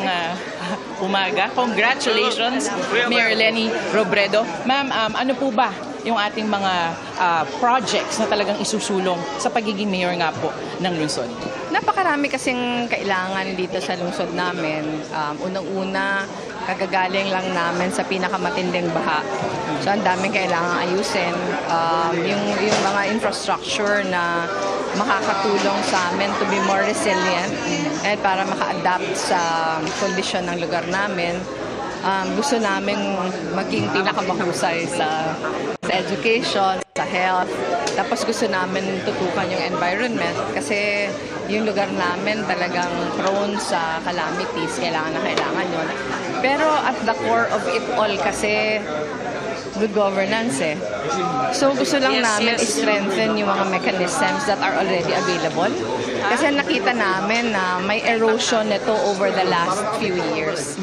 magandang umaga. Congratulations, Mayor Leni Robredo. Ma'am, ano po ba yung ating mga projects na talagang isusulong sa pagiging mayor nga po ng lungsod? Napakarami kasing kailangan dito sa lungsod namin. Unang-una, kagagaling lang namin sa pinakamatinding baha. So, ang daming kailangan ayusin. Yung mga infrastructure na makakatulong sa amin to be more resilient at para maka-adapt sa kondisyon ng lugar namin. Gusto namin maging pinakamahusay sa education, sa health. Tapos gusto namin tutukan yung environment kasi yung lugar namin talagang prone sa calamities. Kailangan na kailangan yun. Pero at the core of it all kasi good governance eh. So gusto lang namin i-strengthen yung mga mechanisms that are already available. Kasi nakita namin na may erosion nito over the last few years.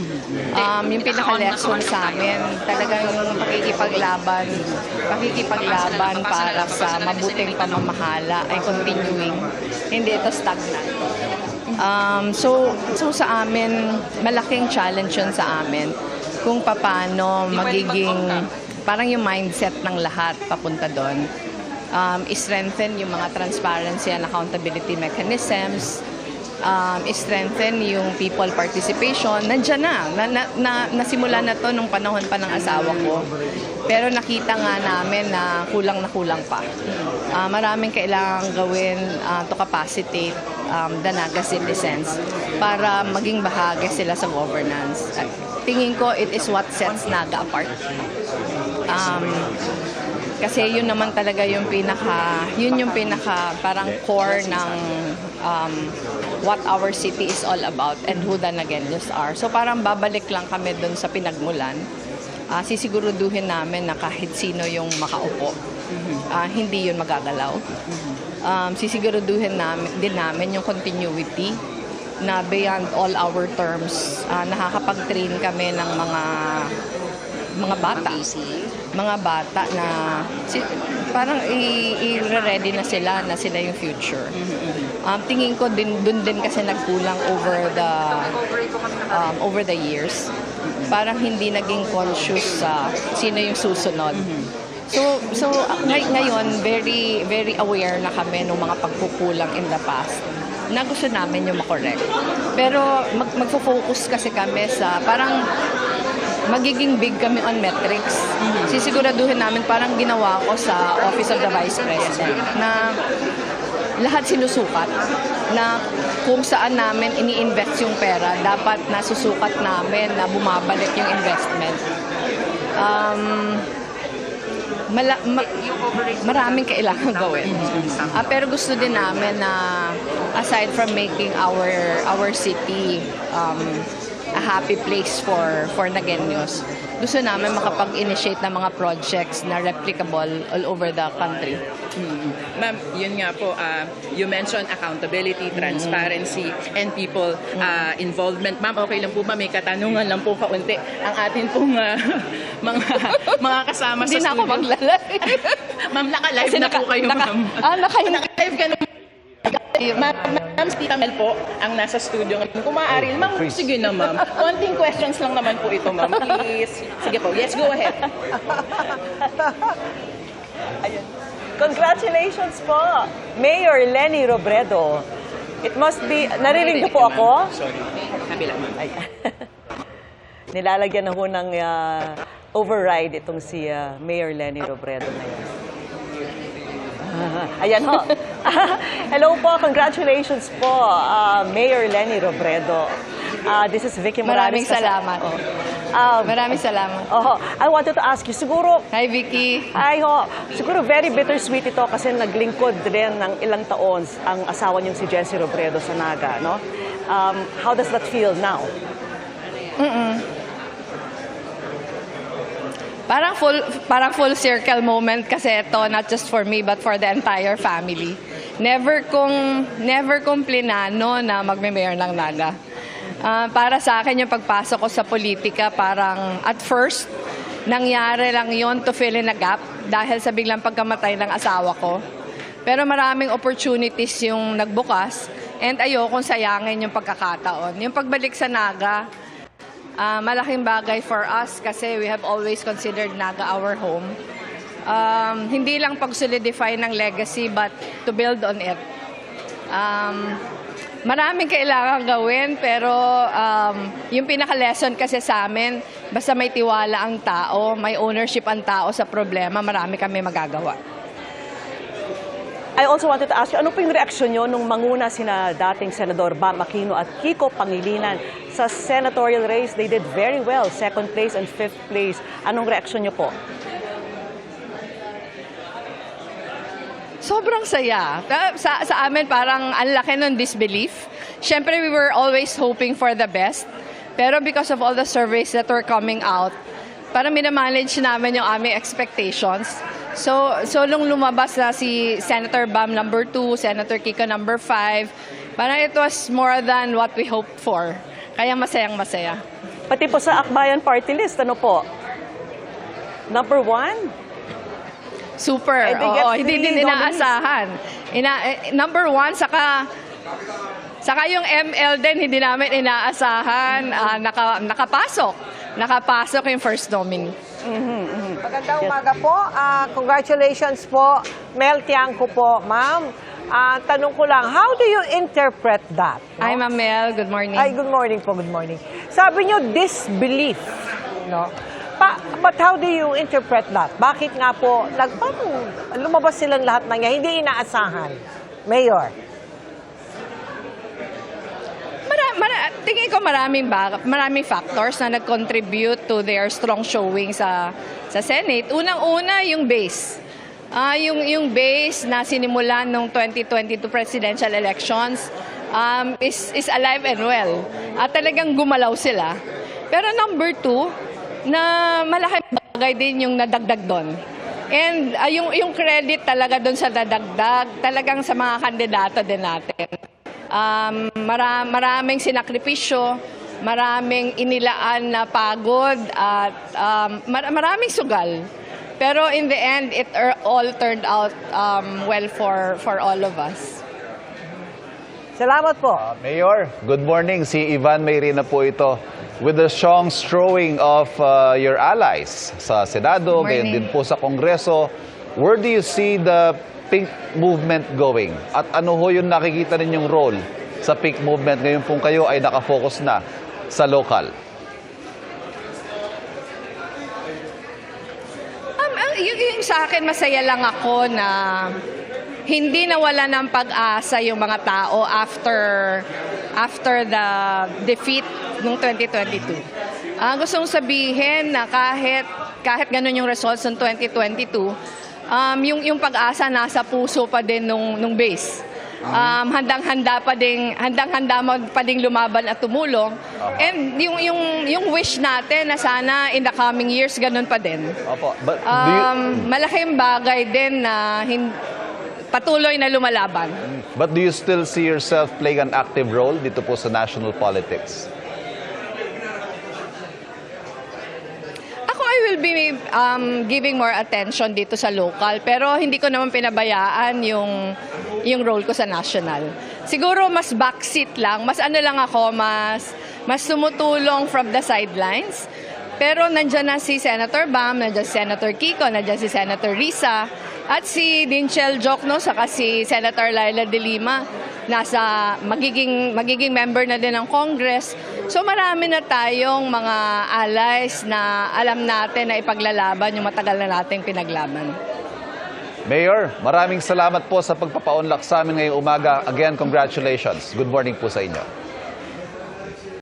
Yung pinaka-lesson sa amin, talagang pakikipaglaban para sa mabuting pamamahala ay continuing. Hindi ito stagnant. So sa amin, malaking challenge yun sa amin kung paano magiging parang yung mindset ng lahat papunta doon. I-strengthen yung mga transparency and accountability mechanisms, i-strengthen yung people participation. Nandiyan nasimula na to nung panahon pa ng asawa ko. Pero nakita nga namin na kulang pa. Maraming kailangang gawin to capacitate the Naga citizens para maging bahagi sila sa governance. At tingin ko, it is what sets Naga apart. Kasi yun naman talaga yung pinaka parang core ng what our city is all about and who the Nagueños are. So parang babalik lang kami dun sa pinagmulan. Sisiguruduhin namin na kahit sino yung makaupo, hindi yun magagalaw. Sisiguruduhin din namin yung continuity na beyond all our terms, nakakapag-train kami ng mga bata na parang i-ready na sila yung future. Tingin ko dun din kasi nagkulang over the years. Parang hindi naging conscious sa sino yung susunod. So ngayon very very aware na kami ng mga pagkukulang in the past na gusto namin yung makorek. Pero magfo-focus kasi kami sa parang magiging big kami on metrics. Sisiguraduhin namin parang ginawa ko sa Office of the Vice President na lahat sinusukat na kung saan namin ini-invest yung pera, dapat nasusukat namin na bumabalik yung investment. Maraming kailangan gawin. Pero gusto din namin na aside from making our city a happy place for Nagueños, gusto namin makapag-initiate ng mga projects na replicable all over the country. Ma'am, yun nga po, you mentioned accountability, transparency, and people involvement. Ma'am, okay lang po ba? May katanungan lang po kaunti. Ang atin pong mga kasama sa studio. Hindi na ako maglalay. Ma'am, naka-live na po kayo, ma'am. Naka-live ka na. Ma'am, Tita Mel po ang nasa studio ngayon. Kung maaari, ma'am, sige na ma'am. Konting questions lang naman po ito, ma'am. Please. Sige po. Yes, go ahead. Ayun. Congratulations po, Mayor Leni Robredo. It must be, narinig niyo po ako? Sorry. Kabila, ma'am. Nilalagyan na ho ng override itong si Mayor Leni Robredo na yan. Ayan ho. Hello po, congratulations po, Mayor Leni Robredo. This is Vicky Morales. Maraming salamat. Maraming salamat. I wanted to ask you, siguro... Hi, Vicky. Hi ho. Siguro very bittersweet ito kasi naglingkod rin ng ilang taon ang asawa niyong si Jency Robredo sa Naga, no? How does that feel now? Parang full circle moment kasi ito, not just for me but for the entire family. Never kong plinano na magme-mayor ng Naga. Para sa akin yung pagpasok ko sa politika, parang at first nangyari lang yon to fill in a gap dahil sa biglang pagkamatay ng asawa ko. Pero maraming opportunities yung nagbukas And ayokong sayangin yung pagkakataon. Yung pagbalik sa Naga, malaking bagay for us kasi we have always considered Naga our home. Hindi lang pag-solidify ng legacy but to build on it. Maraming kailangan gawin pero yung pinaka-lesson kasi sa amin, basta may tiwala ang tao, may ownership ang tao sa problema, marami kami magagawa. I also wanted to ask you, ano po yung reaksyon nyo nung manguna sina dating Senador Bam Aquino at Kiko Pangilinan sa senatorial race? They did very well, 2nd place and 5th place. Anong reaksyon nyo po? Sobrang saya. Sa amin parang ang laki ng disbelief. Siyempre, we were always hoping for the best. Pero because of all the surveys that were coming out, parang minamanage namin yung aming expectations. So nung lumabas na si Senator Bam number 2, Senator Kiko number 5, parang it was more than what we hoped for. Kaya masayang-masaya. Pati po sa Akbayan Party List, ano po? Number 1? Super. Eh, they get Oo, hindi din 3 nominees. inaasahan. Number 1, saka yung ML din, hindi namin inaasahan. Nakapasok yung first nominee. Magandang umaga po. Congratulations po, Mel Tiangco po, ma'am. Tanong ko lang, how do you interpret that? No? Hi, Ma'am Mel. Good morning. Ay, good morning po, good morning. Sabi niyo, disbelief. No? But how do you interpret that? Bakit nga po, lumabas silang lahat na niya, hindi inaasahan? Mayor. Tingin ko maraming factors na nag-contribute to their strong showing sa Senate. Unang-una, yung base. Yung base na sinimulan ng 2022 presidential elections is alive and well. At talagang gumalaw sila. Pero number 2, na malaking bagay din yung nadagdag doon. And yung credit talaga doon sa nadagdag, talagang sa mga kandidato din natin. Maraming sinakripisyo, maraming inilaan na pagod at maraming sugal. Pero in the end, it all turned out well for all of us. Salamat po. Mayor, good morning. Si Ivan Mayrina po ito. With the strong showing of your allies sa Senado, gayon din po sa Kongreso, where do you see the pink movement going? At ano ho yung nakikita ninyong role sa pink movement ngayon pong kayo ay nakafocus na sa local? Yung sa akin, masaya lang ako na hindi nawala ng pag-asa yung mga tao after the defeat noong 2022. Gustong sabihin na kahit ganun yung results ng 2022, yung pag-asa nasa puso pa din nung base. Handang-handa pa ding lumaban at tumulong. And yung wish natin na sana in the coming years ganun pa din. Opo. But Malaking bagay din na patuloy na lumalaban. But do you still see yourself playing an active role dito po sa national politics? I will be giving more attention dito sa local, pero hindi ko naman pinabayaan yung role ko sa national. Siguro mas backseat lang, mas tumutulong from the sidelines. Pero nandiyan na si Senator Bam, nandiyan si Senator Kiko, nandiyan si Senator Risa, at si Dinchel Jokno, saka si Senator Laila De Lima, magiging member na din ng Congress. So marami na tayong mga allies na alam natin na ipaglalaban yung matagal na nating pinaglaban. Mayor, maraming salamat po sa pagpapaunlak sa amin ngayong umaga. Again, congratulations. Good morning po sa inyo.